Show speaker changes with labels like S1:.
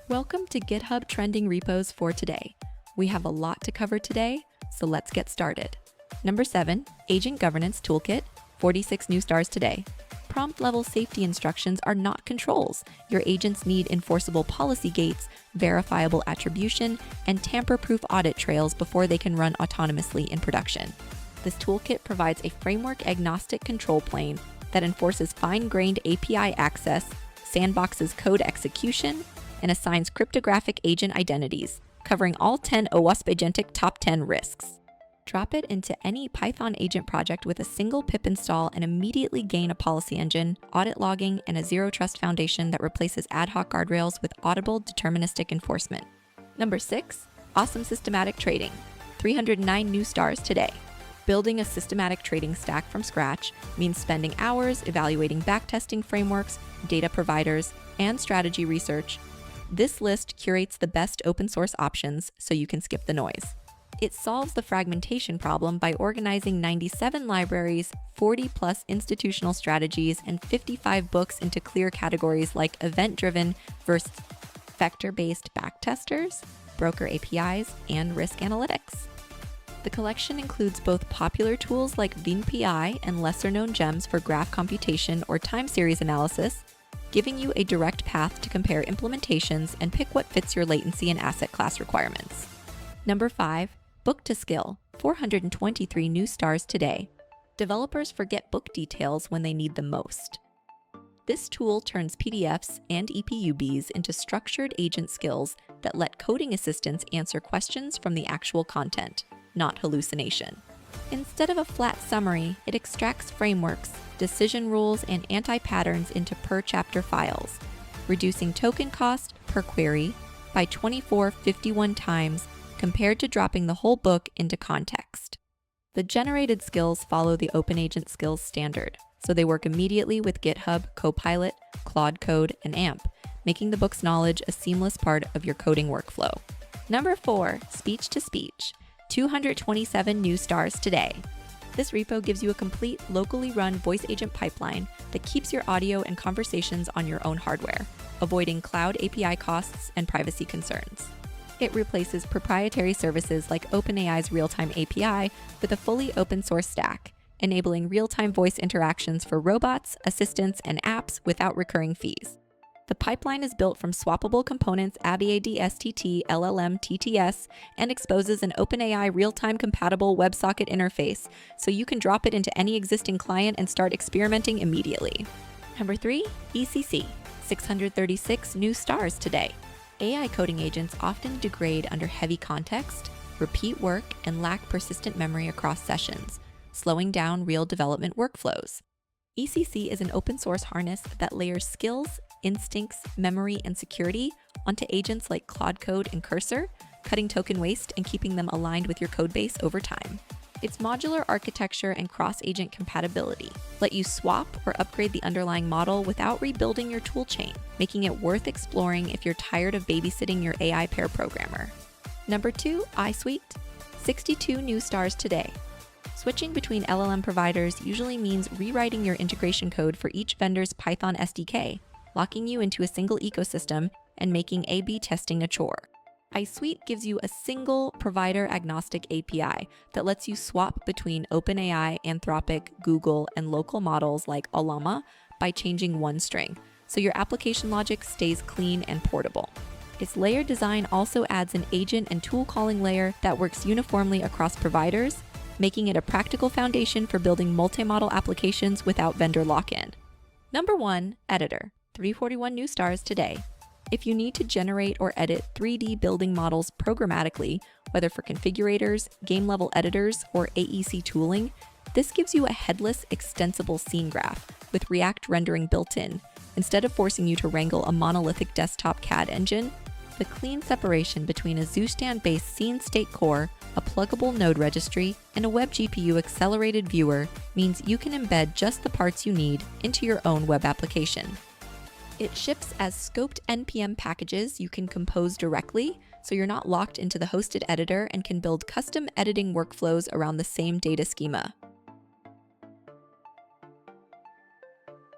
S1: Welcome to GitHub Trending Repos for today. We have a lot to cover today, so let's get started. Number 7, Agent Governance Toolkit, 46 new stars today. Prompt level safety instructions are not controls. Your agents need enforceable policy gates, verifiable attribution, and tamper-proof audit trails before they can run autonomously in production. This toolkit provides a framework-agnostic control plane that enforces fine-grained API access, sandboxes code execution, and assigns cryptographic agent identities, covering all 10 OWASP Agentic Top 10 risks. Drop it into any Python agent project with a single pip install and immediately gain a policy engine, audit logging, and a zero-trust foundation that replaces ad hoc guardrails with audible deterministic enforcement. Number 6, Awesome Systematic Trading, 309 new stars today. Building a systematic trading stack from scratch means spending hours evaluating backtesting frameworks, data providers, and strategy research. This list curates the best open source options so you can skip the noise. It solves the fragmentation problem by organizing 97 libraries, 40+ institutional strategies, and 55 books into clear categories like event-driven versus vector-based backtesters, broker APIs, and risk analytics. The collection includes both popular tools like VinPI and lesser-known gems for graph computation or time series analysis, giving you a direct path to compare implementations and pick what fits your latency and asset class requirements. Number 5, Book to Skill, 423 new stars today. Developers forget book details when they need them most. This tool turns PDFs and EPUBs into structured agent skills that let coding assistants answer questions from the actual content, not hallucination. Instead of a flat summary, it extracts frameworks, decision rules, and anti-patterns into per-chapter files, reducing token cost per query by 51 times compared to dropping the whole book into context. The generated skills follow the OpenAgent skills standard, so they work immediately with GitHub, Copilot, Claude Code, and AMP, making the book's knowledge a seamless part of your coding workflow. Number 4, Speech-to-Speech, 227 new stars today. This repo gives you a complete locally run voice agent pipeline that keeps your audio and conversations on your own hardware, avoiding cloud API costs and privacy concerns. It replaces proprietary services like OpenAI's Realtime API with a fully open source stack, enabling real-time voice interactions for robots, assistants, and apps without recurring fees. The pipeline is built from swappable components ABADSTT LLM TTS and exposes an OpenAI real-time compatible WebSocket interface, so you can drop it into any existing client and start experimenting immediately. Number 3, ECC, 636 new stars today. AI coding agents often degrade under heavy context, repeat work, and lack persistent memory across sessions, slowing down real development workflows. ECC is an open source harness that layers skills, instincts, memory, and security onto agents like Claude Code and Cursor, cutting token waste and keeping them aligned with your codebase over time. Its modular architecture and cross-agent compatibility let you swap or upgrade the underlying model without rebuilding your toolchain, making it worth exploring if you're tired of babysitting your AI pair programmer. Number 2, aisuite, 62 new stars today. Switching between LLM providers usually means rewriting your integration code for each vendor's Python SDK, locking you into a single ecosystem and making A/B testing a chore. aisuite gives you a single provider-agnostic API that lets you swap between OpenAI, Anthropic, Google, and local models like Llama by changing one string, so your application logic stays clean and portable. Its layer design also adds an agent and tool calling layer that works uniformly across providers, making it a practical foundation for building multi-model applications without vendor lock-in. Number 1, Editor, 341 new stars today. If you need to generate or edit 3D building models programmatically, whether for configurators, game-level editors, or AEC tooling, this gives you a headless, extensible scene graph with React rendering built in. Instead of forcing you to wrangle a monolithic desktop CAD engine, the clean separation between a ZooStan-based scene state core, a pluggable node registry, and a web GPU accelerated viewer means you can embed just the parts you need into your own web application. It ships as scoped NPM packages you can compose directly, so you're not locked into the hosted editor and can build custom editing workflows around the same data schema.